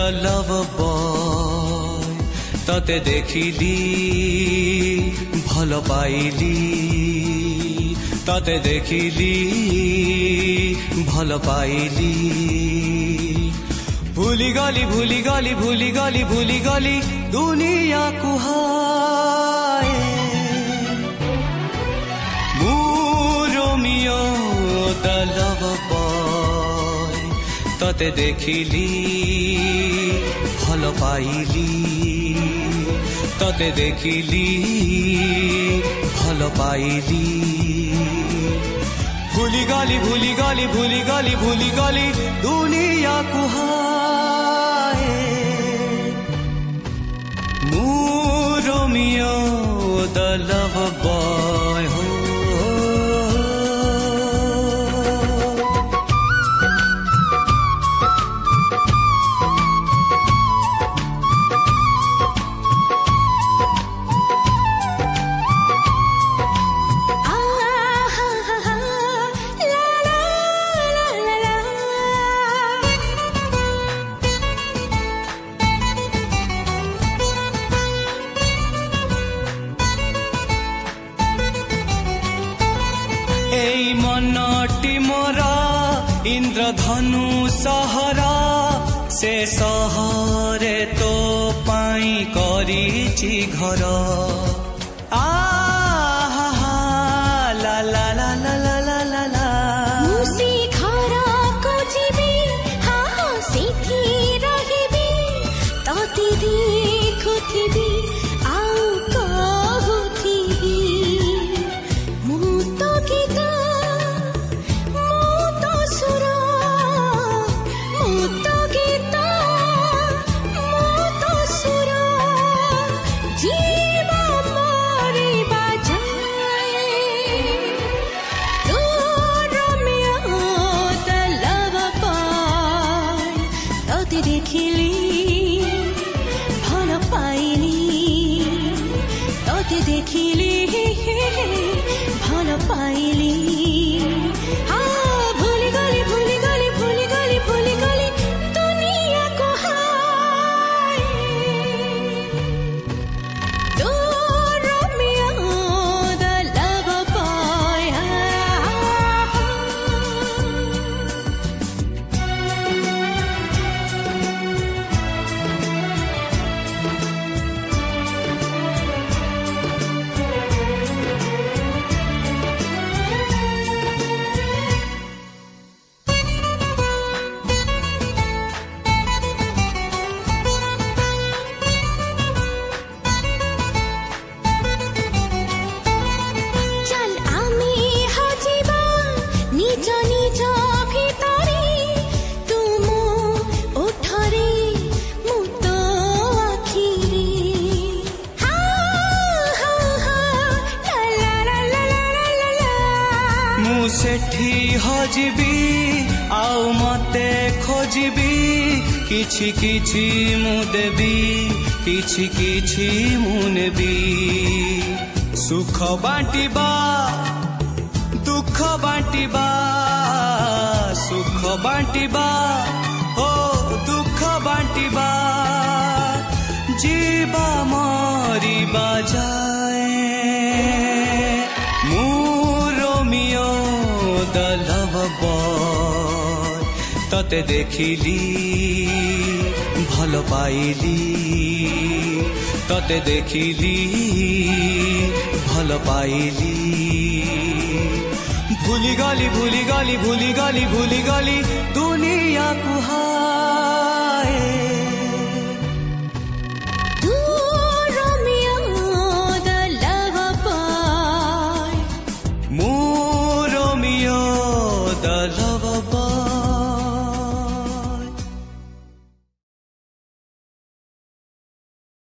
the lover boy तते देखिली भल पाइली तते देखिली भल पाइली भूली गली भूली गली भूली गली भूली गली दुनिया कुहाए मु रोमियो the lover boy तते देखिली भल पाइली तते देखिली भल पाइली भूली गली भूली गली भूली गली भूली गली दुनिया कुहाए मु रोमियो the lover boy हो मनटी मोरा इंद्रधनु सहरा से सहरे तो पाई करिछि घर आ ला ला ला ला ला ला ला ला मुसी खरा को जीवी हाँ हाँ सीखी रहिबी तोते देखुथिबी आउ कहुथिबी मु तो गीत देखिली भल पाइली भूली गली भूली गली भूली गली भूली गली दुनिया को हाय तो रोमियो the lover boy सेठी हजिबी आउ मते खोजिबी किछि किछि मु देबी किछि किछि मु नेबी सुख बांटिबा दुख बांटिबा सुख बांटिबा ओ दुख बांटिबा जीवा मरिबा जाए मु रोमियो the lover boy तते देखिली भल पाइली तते देखिली भल पाइली भूली गली भूली गली भूली गली भूली गली दुनिया कुहा